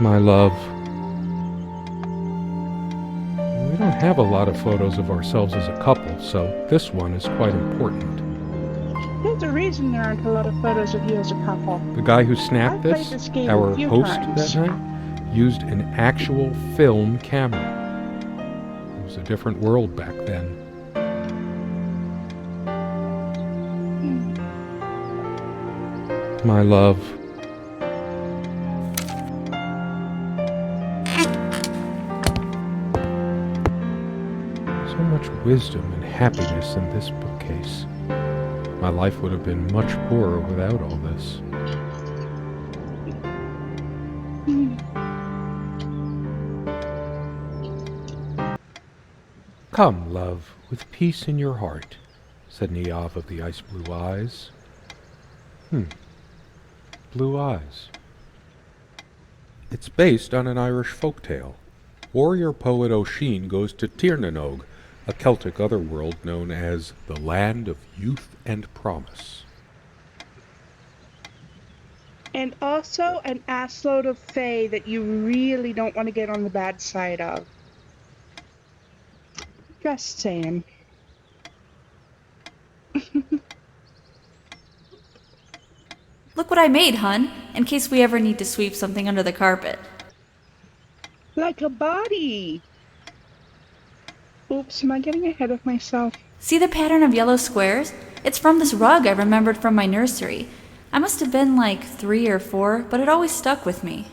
My love. We don't have a lot of photos of ourselves as a couple, so this one is quite important. There's a reason there aren't a lot of photos of you as a couple. The guy who snapped I've played this, this game our a few host times. that night, used an actual film camera. It was a different world back then. My love. So much wisdom and happiness in this bookcase. My life would have been much poorer without all this. Come, love, with peace in your heart, said Niamh of the ice-blue eyes. Blue eyes. It's based on an Irish folktale. Warrior poet O'Sheen goes to Tirnanog, a Celtic otherworld known as the Land of Youth and Promise. And also an assload of fae that you really don't want to get on the bad side of. Just saying. Look what I made, hun, in case we ever need to sweep something under the carpet. Like a body. Oops, am I getting ahead of myself? See the pattern of yellow squares? It's from this rug I remembered from my nursery. I must have been like 3 or 4, but it always stuck with me.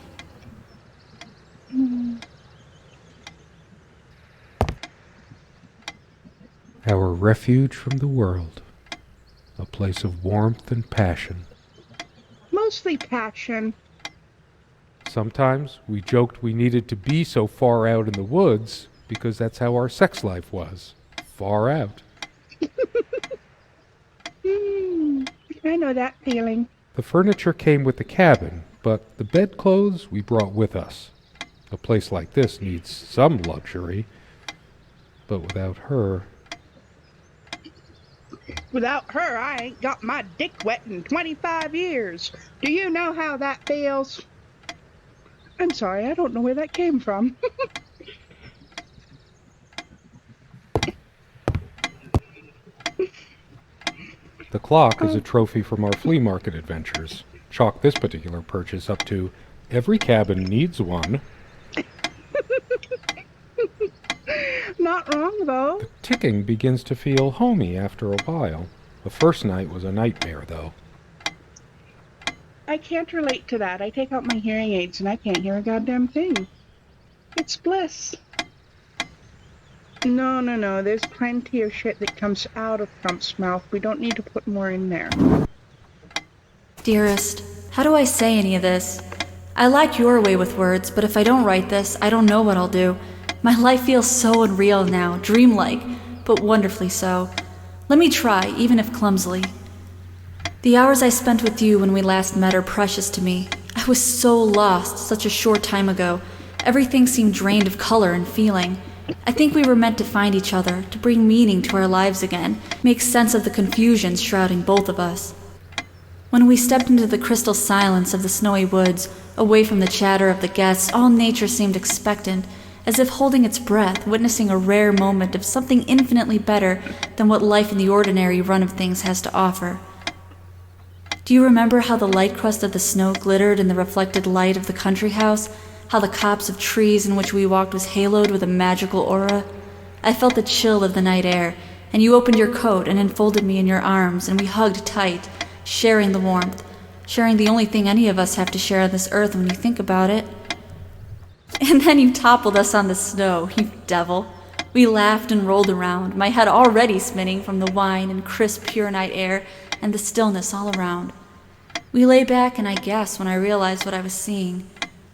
Our refuge from the world. A place of warmth and passion. Mostly passion. Sometimes we joked we needed to be so far out in the woods because that's how our sex life was. Far out. I know that feeling. The furniture came with the cabin, but the bedclothes we brought with us. A place like this needs some luxury, but without her... Without her, I ain't got my dick wet in 25 years. Do you know how that feels? I'm sorry, I don't know where that came from. The clock is a trophy from our flea market adventures. Chalk this particular purchase up to, every cabin needs one. Not wrong, though. The ticking begins to feel homey after a while. The first night was a nightmare, though. I can't relate to that. I take out my hearing aids and I can't hear a goddamn thing. It's bliss. No. There's plenty of shit that comes out of Trump's mouth. We don't need to put more in there. Dearest, how do I say any of this? I like your way with words, but if I don't write this, I don't know what I'll do. My life feels so unreal now, dreamlike, but wonderfully so. Let me try, even if clumsily. The hours I spent with you when we last met are precious to me. I was so lost such a short time ago. Everything seemed drained of color and feeling. I think we were meant to find each other, to bring meaning to our lives again, make sense of the confusion shrouding both of us. When we stepped into the crystal silence of the snowy woods, away from the chatter of the guests, all nature seemed expectant, as if holding its breath, witnessing a rare moment of something infinitely better than what life in the ordinary run of things has to offer. Do you remember how the light crust of the snow glittered in the reflected light of the country house? How the copse of trees in which we walked was haloed with a magical aura? I felt the chill of the night air, and you opened your coat and enfolded me in your arms, and we hugged tight, sharing the warmth, sharing the only thing any of us have to share on this earth when you think about it. And then you toppled us on the snow, you devil. We laughed and rolled around, my head already spinning from the wine and crisp, pure night air and the stillness all around. We lay back, and I gasped when I realized what I was seeing.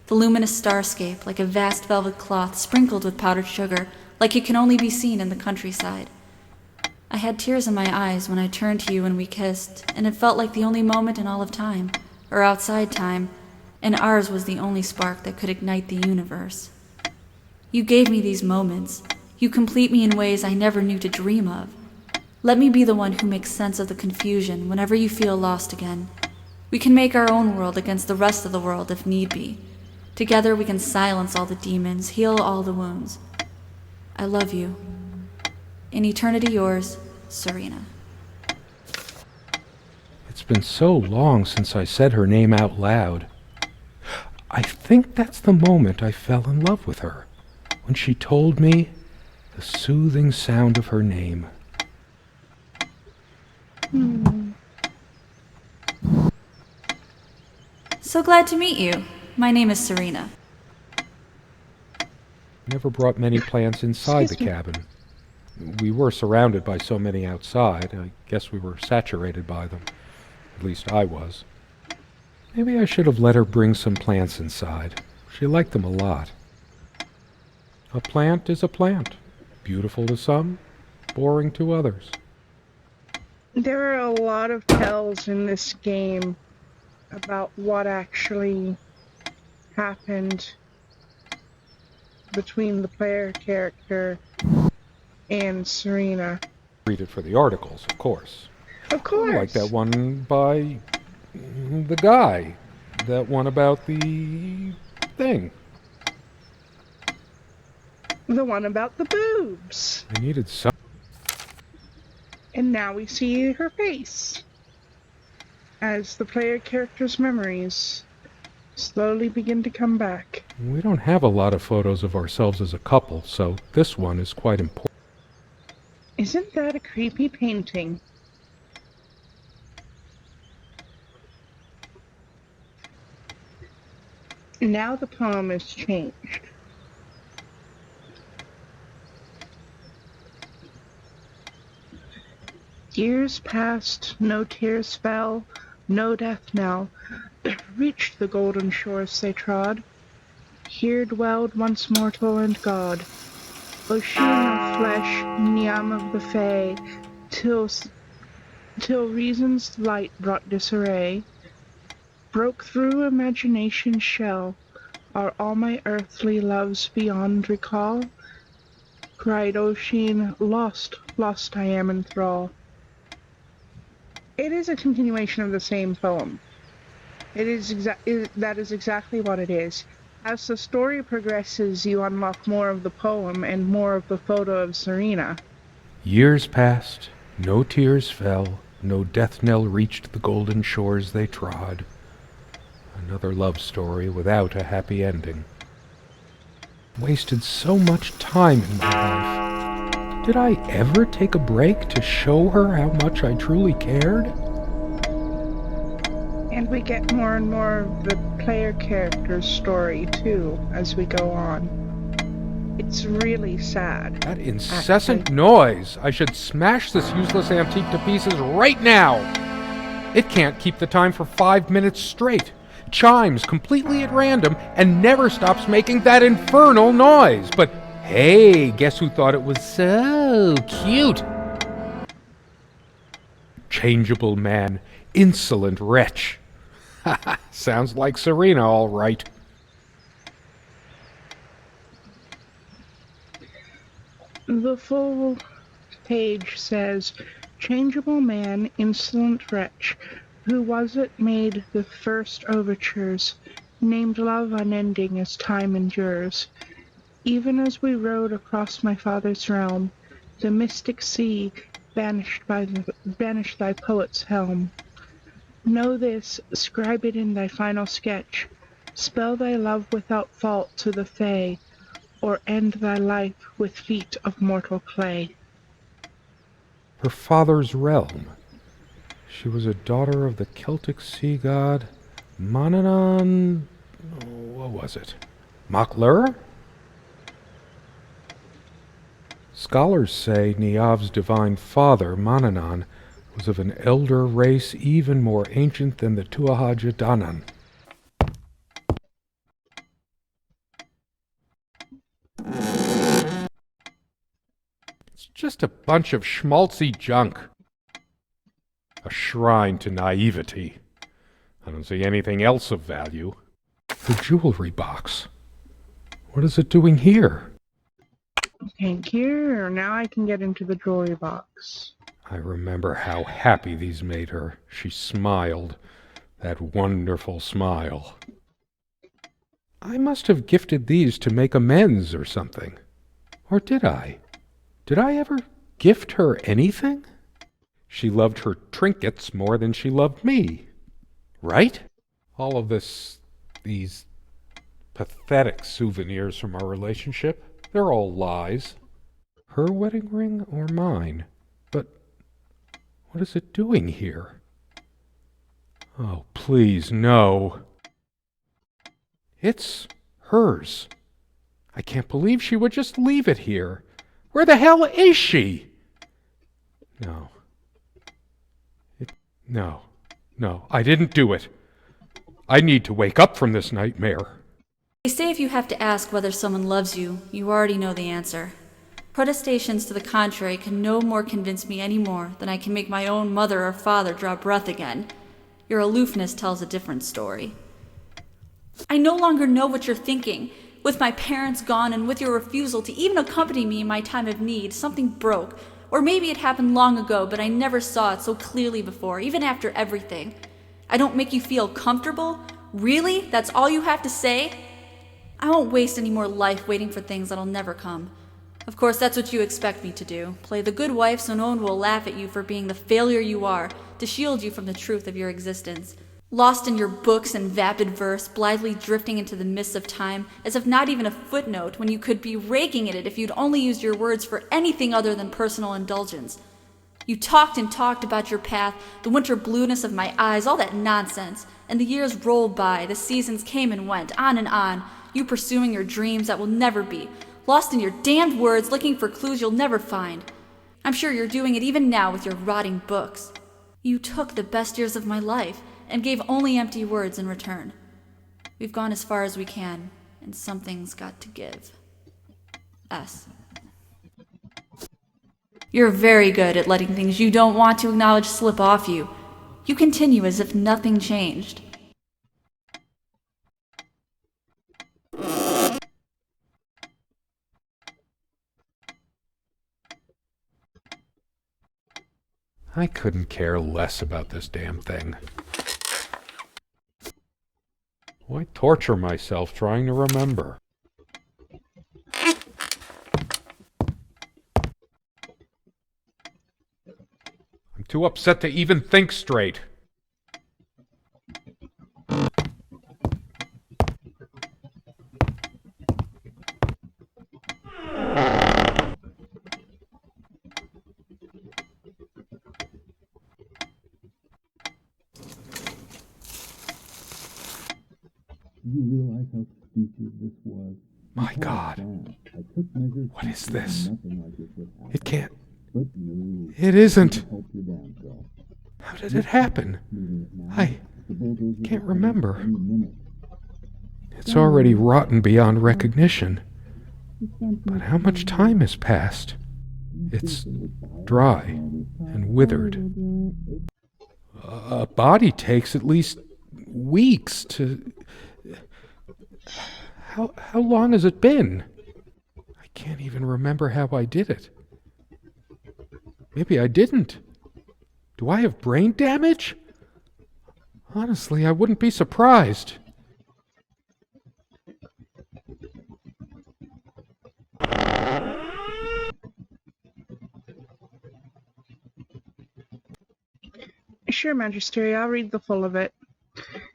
The luminous starscape, like a vast velvet cloth sprinkled with powdered sugar, like it can only be seen in the countryside. I had tears in my eyes when I turned to you and we kissed, and it felt like the only moment in all of time, or outside time, and ours was the only spark that could ignite the universe. You gave me these moments. You complete me in ways I never knew to dream of. Let me be the one who makes sense of the confusion whenever you feel lost again. We can make our own world against the rest of the world if need be. Together we can silence all the demons, heal all the wounds. I love you. In eternity yours, Serena. It's been so long since I said her name out loud. I think that's the moment I fell in love with her, when she told me the soothing sound of her name. So glad to meet you. My name is Serena. Never brought many plants inside the Excuse me. cabin. We were surrounded by so many outside. I guess we were saturated by them. At least I was. Maybe I should have let her bring some plants inside. She liked them a lot. A plant is a plant. Beautiful to some, boring to others. There are a lot of tells in this game about what actually happened between the player character and Serena. Read it for the articles, of course. Of course. Like that one by the guy. That one about the thing. The one about the boobs. I needed some. And now we see her face as the player character's memories slowly begin to come back. We don't have a lot of photos of ourselves as a couple, so this one is quite important. Isn't that a creepy painting? Now the poem is changed. Years passed, no tears fell, no death knell reached the golden shores they trod. Here dwelled once mortal and god, Ocean of flesh, Niam of the Fae, till reason's light brought disarray. Broke through imagination's shell, are all my earthly loves beyond recall? Cried Ocean, lost, lost I am in thrall. It is a continuation of the same poem. That is exactly what it is. As the story progresses, you unlock more of the poem and more of the photo of Serena. Years passed, no tears fell, no death knell reached the golden shores they trod. Another love story without a happy ending. Wasted so much time in my life. Did I ever take a break to show her how much I truly cared? And we get more and more of the player character's story, too, as we go on. It's really sad. That incessant noise! I should smash this useless antique to pieces right now! It can't keep the time for 5 minutes straight. Chimes completely at random and never stops making that infernal noise. But hey, guess who thought it was so cute? Changeable man, insolent wretch. Sounds like Serena, all right. The full page says, Changeable man, insolent wretch, who was it made the first overtures, named love unending as time endures. Even as we rode across my father's realm, the mystic sea banished thy poet's helm. Know this, scribe it in thy final sketch, spell thy love without fault to the Fae, or end thy life with feet of mortal clay. Her father's realm. She was a daughter of the Celtic sea god Manannán. What was it? Maclur? Scholars say Niamh's divine father, Manannán, was of an elder race even more ancient than the Tuatha Danann. It's just a bunch of schmaltzy junk. A shrine to naivety. I don't see anything else of value. The jewelry box. What is it doing here? Thank you. Now I can get into the jewelry box. I remember how happy these made her. She smiled. That wonderful smile. I must have gifted these to make amends or something. Or did I? Did I ever gift her anything? She loved her trinkets more than she loved me. Right? All of these pathetic souvenirs from our relationship, they're all lies. Her wedding ring or mine? But what is it doing here? Oh, please, no. It's hers. I can't believe she would just leave it here. Where the hell is she? No. No, I didn't do it. I need to wake up from this nightmare. They say if you have to ask whether someone loves you, you already know the answer. Protestations to the contrary can no more convince me any more than I can make my own mother or father draw breath again. Your aloofness tells a different story. I no longer know what you're thinking. With my parents gone and with your refusal to even accompany me in my time of need, something broke. Or maybe it happened long ago, but I never saw it so clearly before, even after everything. I don't make you feel comfortable? Really? That's all you have to say? I won't waste any more life waiting for things that'll never come. Of course, that's what you expect me to do. Play the good wife so no one will laugh at you for being the failure you are, to shield you from the truth of your existence. Lost in your books and vapid verse, blithely drifting into the mists of time, as if not even a footnote, when you could be raking at it if you'd only used your words for anything other than personal indulgence. You talked and talked about your path, the winter blueness of my eyes, all that nonsense, and the years rolled by, the seasons came and went, on, you pursuing your dreams that will never be, lost in your damned words, looking for clues you'll never find. I'm sure you're doing it even now with your rotting books. You took the best years of my life, and gave only empty words in return. We've gone as far as we can, and something's got to give. S. You're very good at letting things you don't want to acknowledge slip off you. You continue as if nothing changed. I couldn't care less about this damn thing. Why torture myself trying to remember? I'm too upset to even think straight. You realize how stupid this was? My God. What is this? It can't. It isn't. How did it happen? I can't remember. It's already rotten beyond recognition. But how much time has passed? It's dry and withered. A body takes at least weeks to... How long has it been? I can't even remember how I did it. Maybe I didn't. Do I have brain damage? Honestly, I wouldn't be surprised. Sure, Majesty, I'll read the full of it.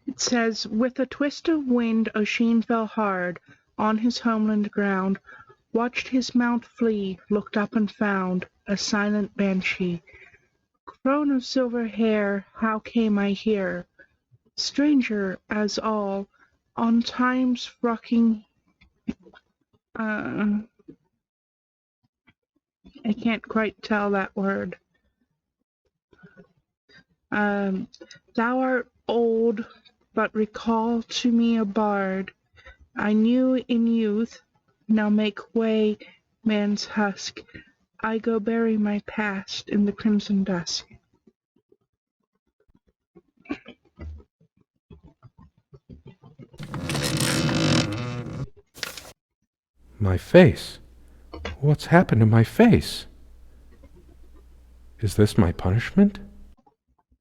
It says, with a twist of wind, Oisin fell hard on his homeland ground, watched his mount flee, looked up and found a silent banshee. Crone of silver hair, how came I here? Stranger as all, on time's rocking... I can't quite tell that word. Thou art old, but recall to me a bard I knew in youth. Now make way, man's husk. I go bury my past in the crimson dusk. My face? What's happened to my face? Is this my punishment?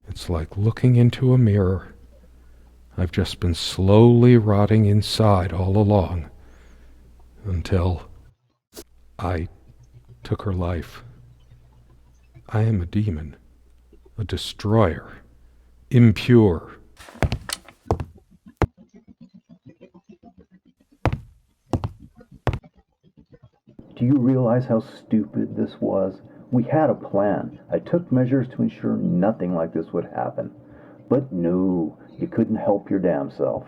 It's like looking into a mirror. I've just been slowly rotting inside all along until I took her life. I am a demon, a destroyer, impure. Do you realize how stupid this was? We had a plan. I took measures to ensure nothing like this would happen. But no, you couldn't help your damn self.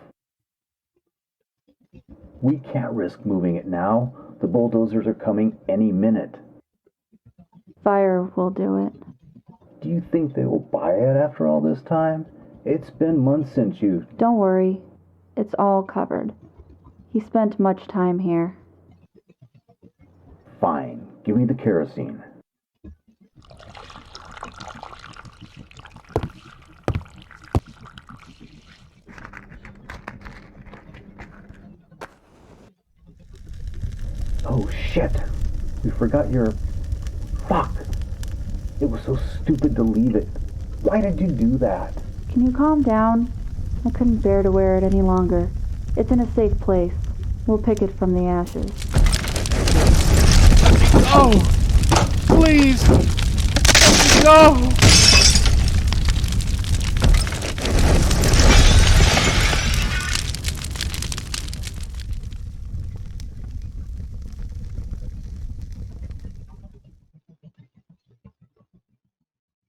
We can't risk moving it now. The bulldozers are coming any minute. Fire will do it. Do you think they will buy it after all this time? It's been months since you... Don't worry. It's all covered. He spent much time here. Fine. Give me the kerosene. Oh shit! We forgot your... Fuck! It was so stupid to leave it. Why did you do that? Can you calm down? I couldn't bear to wear it any longer. It's in a safe place. We'll pick it from the ashes. Let me go! Please! Let me go!